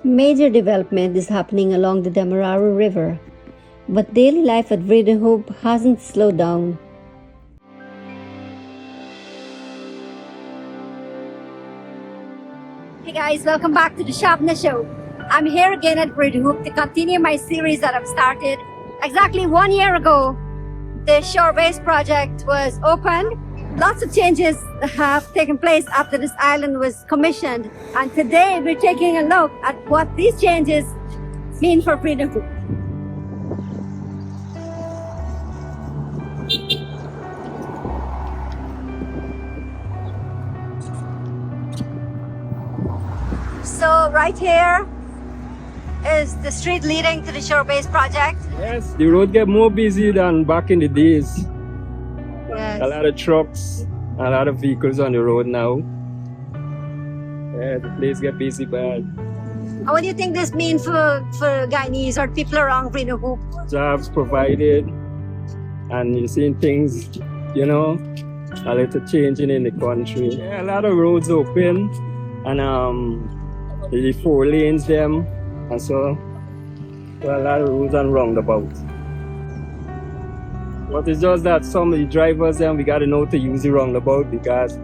Major development is happening along the Demerara River, but daily life at Vreed-en-Hoop hasn't slowed down. Hey guys, welcome back to the Shabna show. I'm here again at Vreed-en-Hoop to continue my series that I've started. Exactly 1 year ago, the Shorebase project was opened. Lots of changes have taken place after this island was commissioned. And today we're taking a look at what these changes mean for Vreed-en-Hoop. So right here is the street leading to the Shorebase project. Yes, the road get more busy than back in the days. Yes. A lot of trucks, a lot of vehicles on the road now. Yeah, the place get busy bad. And what do you think this means for Guyanese or people around Vreed-en-Hoop? Jobs provided, and you're seeing things, you know, a little changing in the country. Yeah, a lot of roads open, and the 4 lanes them, and so a lot of roads and roundabouts. But it's just that some of the drivers we gotta know to use the roundabout, because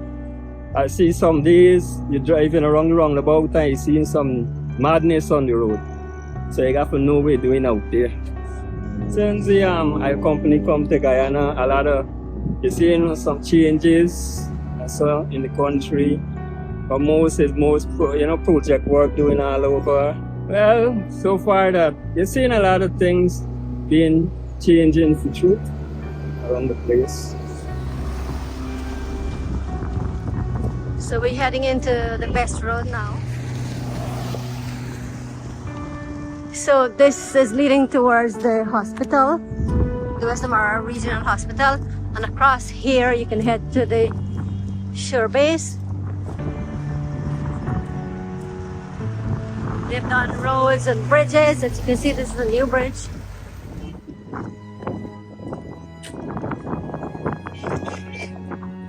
I see some days you're driving around the roundabout and you're seeing some madness on the road. So you got to know what you're doing out there. Since the our company come to Guyana, you're seeing some changes so in the country. But most project work doing all over. Well, so far that you're seeing a lot of things being changing for truth around the place. So we're heading into the West Road now. So this is leading towards the hospital, the West Demerara Regional Hospital, and across here you can head to the Shorebase. They've done roads and bridges. As you can see, this is a new bridge.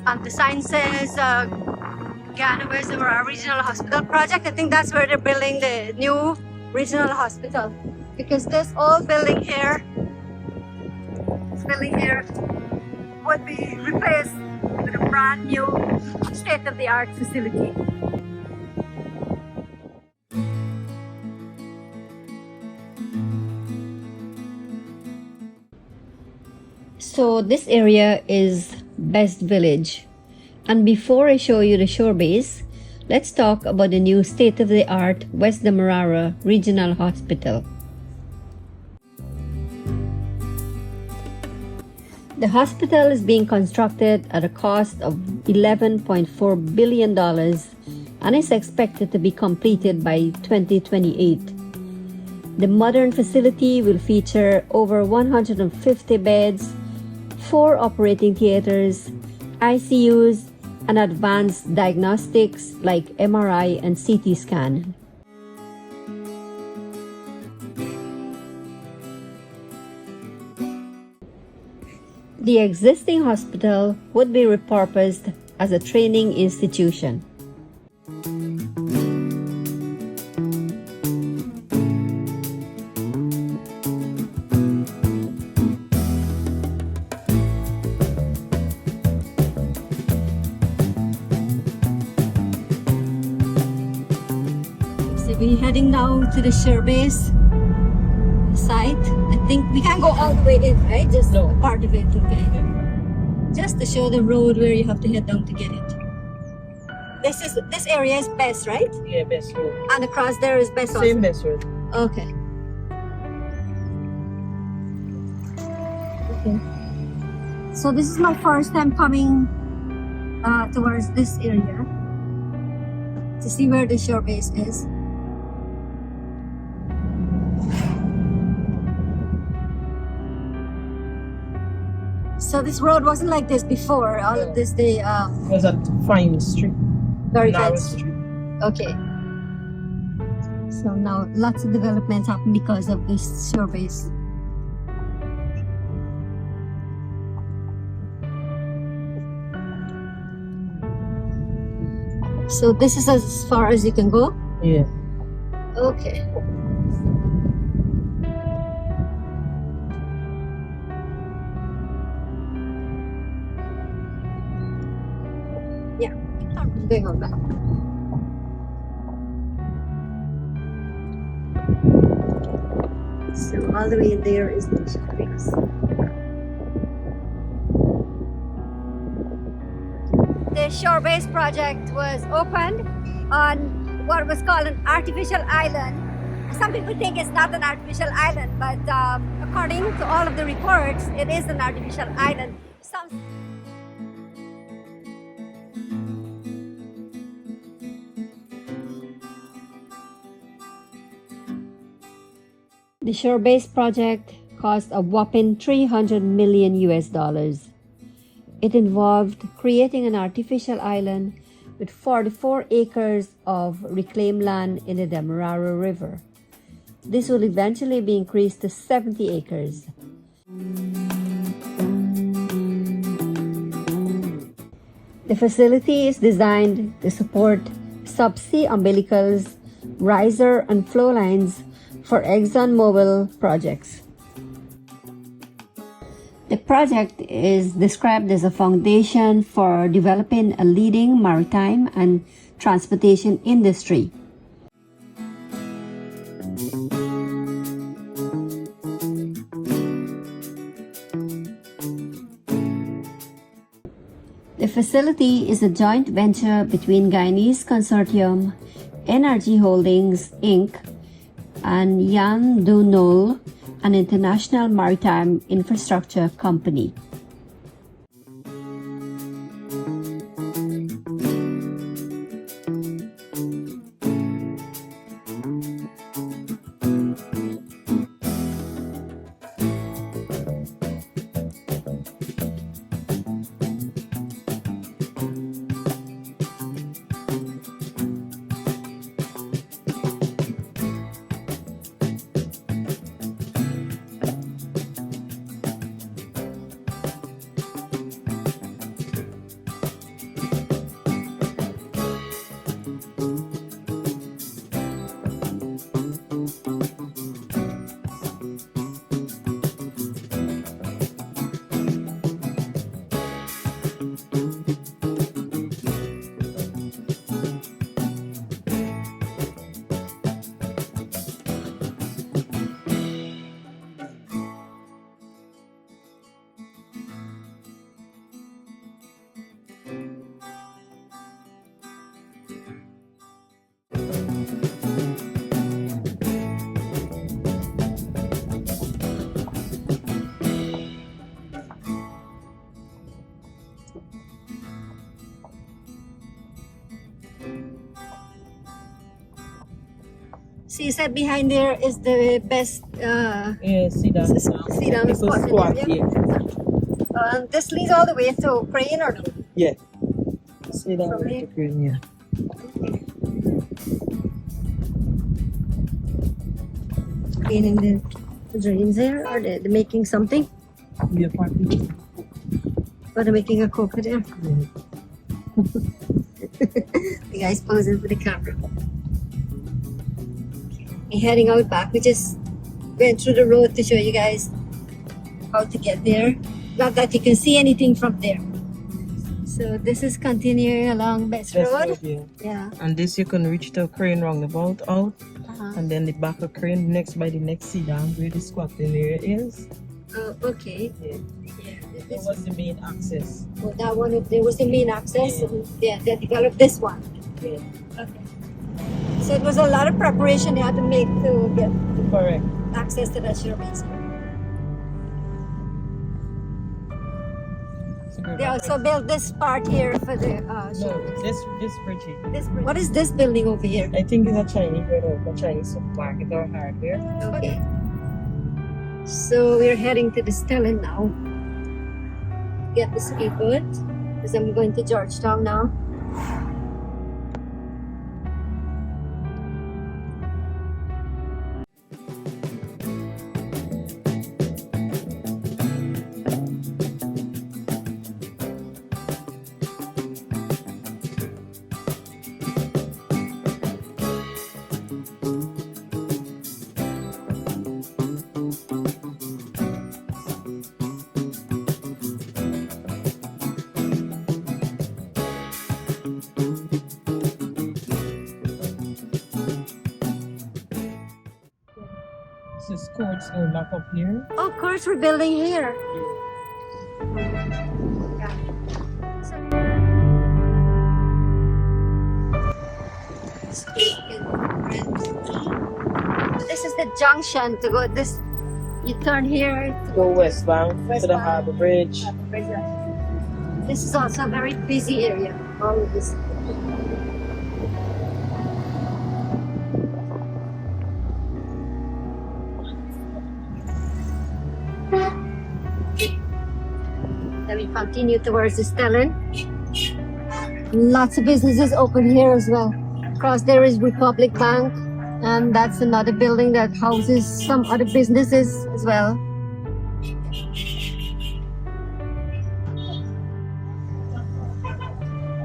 And the sign says Guyana West Demerara Regional Hospital project. I think that's where they're building the new regional hospital, because this old building here, would be replaced with a brand new state-of-the-art facility. So this area is Best Village. And before I show you the Shorebase, let's talk about the new state-of-the-art West Demerara Regional Hospital. The hospital is being constructed at a cost of $11.4 billion and is expected to be completed by 2028. The modern facility will feature over 150 beds, 4 operating theaters, ICUs, and advanced diagnostics like MRI and CT scan. The existing hospital would be repurposed as a training institution. We're heading now to the Shorebase site. I think we can't go all the way in, right? Just a part of it, okay? Just to show the road where you have to head down to get it. This area is Best, right? Yeah, Best Road. And across there is Best also. Same Best Road. Okay. Okay. So this is my first time coming towards this area to see where the Shorebase is. So this road wasn't like this before. All of this, It was a fine street. very Narrow fancy. street. Okay. So now lots of developments happen because of this Shorebase. So this is as far as you can go. Yeah. Okay. Yeah. Going on back. So all the way in there is the Shorebase. The Shorebase project was opened on what was called an artificial island. Some people think it's not an artificial island, but according to all of the reports, it is an artificial island. The Shorebase project cost a whopping 300 million US dollars. It involved creating an artificial island with 44 acres of reclaimed land in the Demerara River. This will eventually be increased to 70 acres. The facility is designed to support subsea umbilicals, riser and flow lines for ExxonMobil projects. The project is described as a foundation for developing a leading maritime and transportation industry. The facility is a joint venture between Guyanese Consortium, Energy Holdings, Inc., and Jan de Nul, an international maritime infrastructure company. So you said behind there is the best Yeah, sit down. sit down It's a spot in squat, there, yeah. this leads all the way to Crane or no? Yeah. Sit down From with here? the crane, yeah. Cleaning the drains there, or they're making something? Yeah, party. Or they're making a coca there? Yeah. The guy's posing for the camera. We're heading out back. We just went through the road to show you guys how to get there. Not that you can see anything from there. So this is continuing along Best That's Road. right, yeah. Yeah. And this you can reach the crane roundabout out, and then the back of crane next by the next sit down where the squatting area is. Okay. Yeah. Yeah. That This was the main access. well, that one, there was the main access. Yeah. And yeah, they developed this one. Yeah. Okay. So it was a lot of preparation they had to make to get Correct. access to that Shorebase. They also built this part here for the No, Shorebase. this bridge here. What is this building over here? I think it's a Chinese a Chinese supermarket or hardware. Okay. So we're heading to the stelling now. Get the speedboat because I'm going to Georgetown now. courts going back up here. Oh, of course, we're building here. This is the junction to go this. You turn here to Go westbound to the Harbor Bridge. This is also a very busy area. All of this. Then we continue towards the stelling. Lots of businesses open here as well. Across there is Republic Bank, and that's another building that houses some other businesses as well.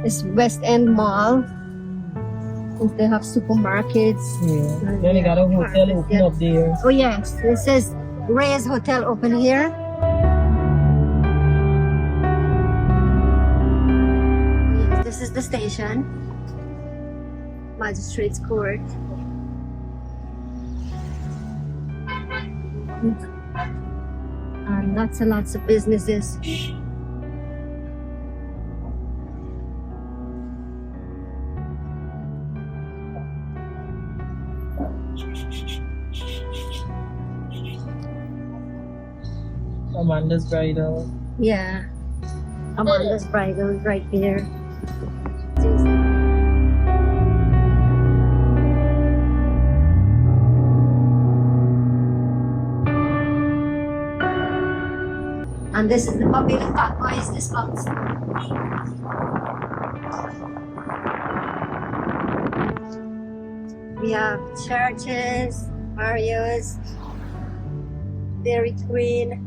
This West End Mall. They have supermarkets. Yeah. Then you got a hotel open up there. Oh yes, it says Reyes Hotel open here. This is the station. Magistrates Court. And lots and lots of businesses. Amanda's Bridal. Yeah. Amanda's Bridal is right here. And this is the public boys discounts. We have churches, Mario's, Dairy Queen,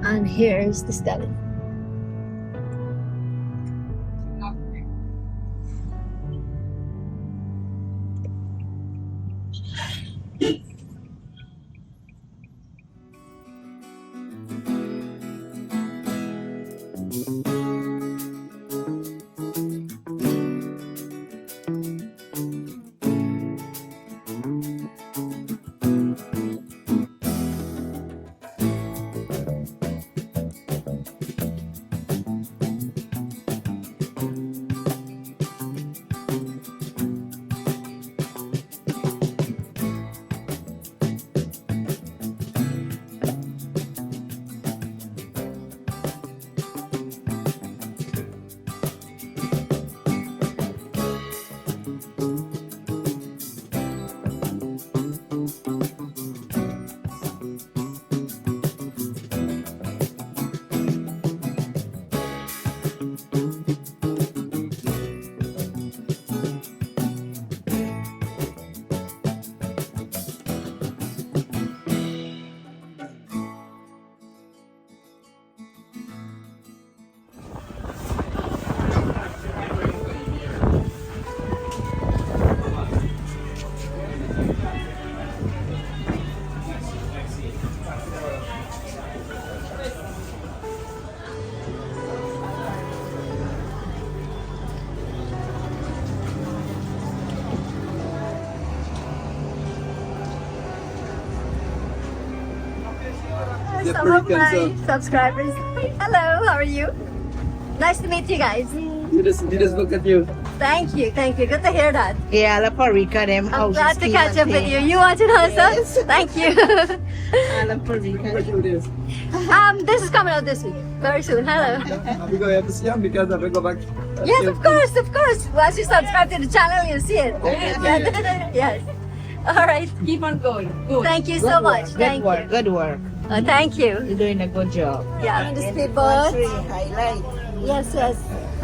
and here's the stelling. Some of my subscribers. Hello, how are you? Nice to meet you guys. He just look at you. Thank you. Good to hear that. Yeah, la Parica them I'm houses. glad to catch up with you. You want to know some? Thank you. La Parica. This is coming out this week. Very soon. Hello. Are we going to see him because I will go back? Yes, of course. Once you subscribe to the channel, you'll see it. Yes. All right. Keep on going. Good. Thank you so much. Good work. Good work. Thank you. You're doing a good job. Yeah, the speedboat. Highlight. Yes. I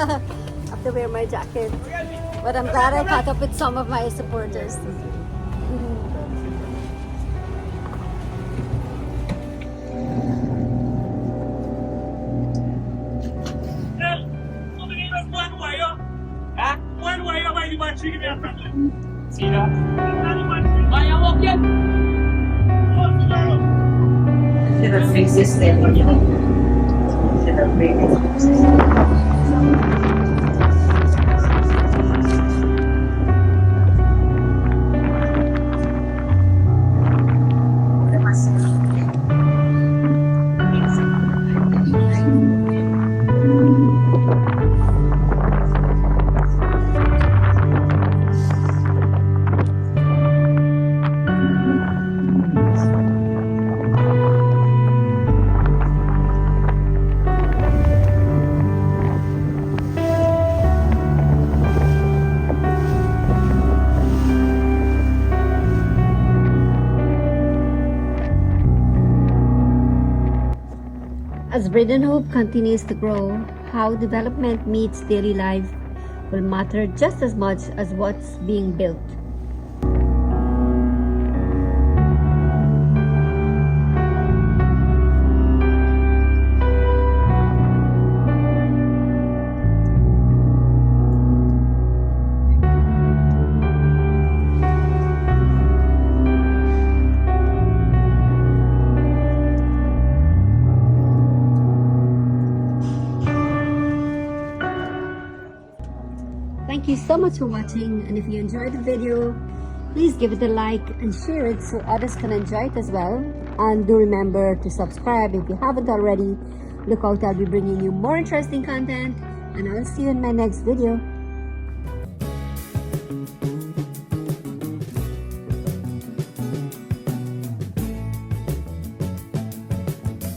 have to wear my jacket. But I'm glad I caught up with some of my supporters. Should have fixed this thing. Should have fixed it. Vreed-en-Hoop continues to grow, how development meets daily life will matter just as much as what's being built. Thank you so much for watching, and if you enjoyed the video, please give it a like and share it so others can enjoy it as well. And do remember to subscribe if you haven't already. Look out, I'll be bringing you more interesting content, and I'll see you in my next video.